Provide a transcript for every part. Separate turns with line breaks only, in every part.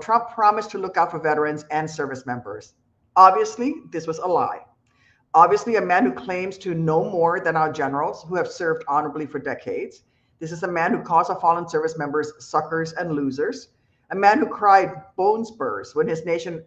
Trump promised to look out for veterans and service members. Obviously, this was a lie. Obviously, a man who claims to know more than our generals who have served honorably for decades. This is a man who calls our fallen service members suckers and losers. A man who cried bone spurs when his nation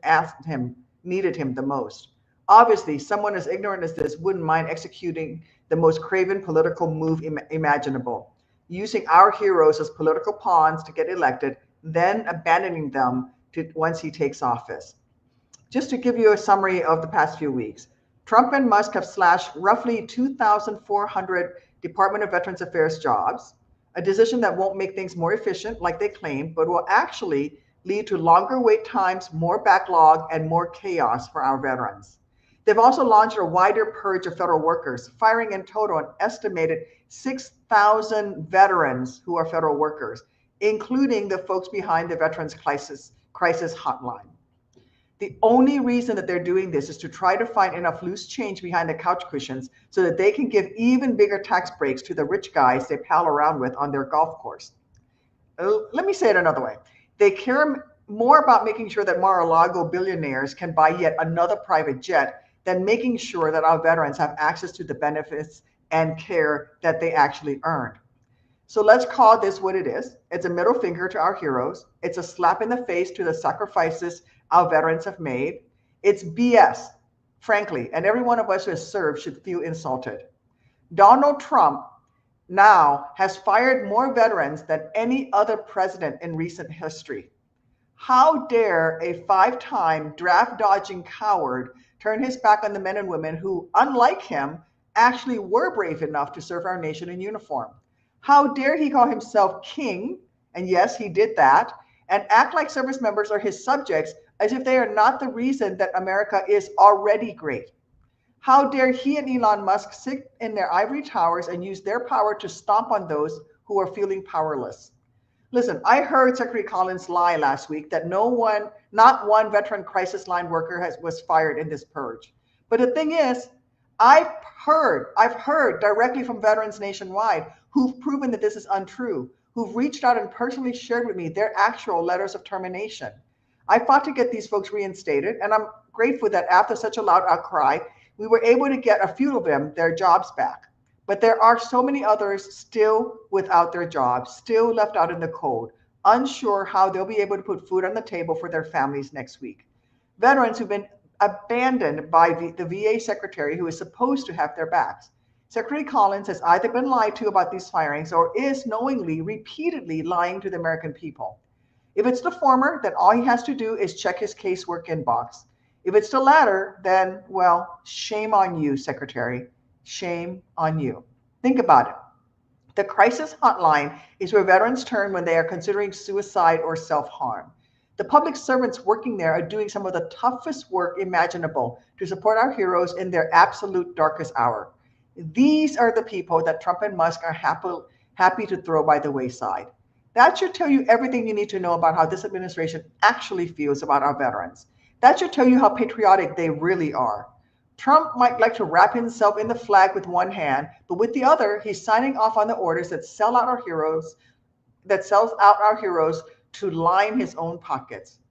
needed him the most. Obviously, someone as ignorant as this wouldn't mind executing the most craven political move imaginable, using our heroes as political pawns to get elected, then abandoning them once he takes office. Just to give you a summary of the past few weeks, Trump and Musk have slashed roughly 2,400 Department of Veterans Affairs jobs, a decision that won't make things more efficient like they claim, but will actually lead to longer wait times, more backlog, and more chaos for our veterans. They've also launched a wider purge of federal workers, firing in total an estimated 6,000 veterans who are federal workers, including the folks behind the Veterans Crisis Hotline. The only reason that they're doing this is to try to find enough loose change behind the couch cushions so that they can give even bigger tax breaks to the rich guys they pal around with on their golf course. Let me say it another way. They care more about making sure that Mar-a-Lago billionaires can buy yet another private jet than making sure that our veterans have access to the benefits and care that they actually earned. So let's call this what it is. It's a middle finger to our heroes. It's a slap in the face to the sacrifices our veterans have made. It's BS, frankly, and every one of us who has served should feel insulted. Donald Trump now has fired more veterans than any other president in recent history. How dare a five-time draft-dodging coward turn his back on the men and women who, unlike him, actually were brave enough to serve our nation in uniform? How dare he call himself king, and yes, he did that, and act like service members are his subjects as if they are not the reason that America is already great? How dare he and Elon Musk sit in their ivory towers and use their power to stomp on those who are feeling powerless? Listen, I heard Secretary Collins lie last week that not one veteran crisis line worker was fired in this purge. But the thing is, I've heard directly from veterans nationwide who've proven that this is untrue, who've reached out and personally shared with me their actual letters of termination. I fought to get these folks reinstated, and I'm grateful that after such a loud outcry, we were able to get a few of them their jobs back. But there are so many others still without their jobs, still left out in the cold, unsure how they'll be able to put food on the table for their families next week. Veterans who've been abandoned by the VA secretary who is supposed to have their backs. Secretary Collins has either been lied to about these firings or is knowingly, repeatedly lying to the American people. If it's the former, then all he has to do is check his casework inbox. If it's the latter, then, well, shame on you, Secretary. Shame on you. Think about it. The crisis hotline is where veterans turn when they are considering suicide or self-harm. The public servants working there are doing some of the toughest work imaginable to support our heroes in their absolute darkest hour. These are the people that Trump and Musk are happy to throw by the wayside. That should tell you everything you need to know about how this administration actually feels about our veterans. That should tell you how patriotic they really are. Trump might like to wrap himself in the flag with one hand, but with the other, he's signing off on the orders that sells out our heroes to line his own pockets.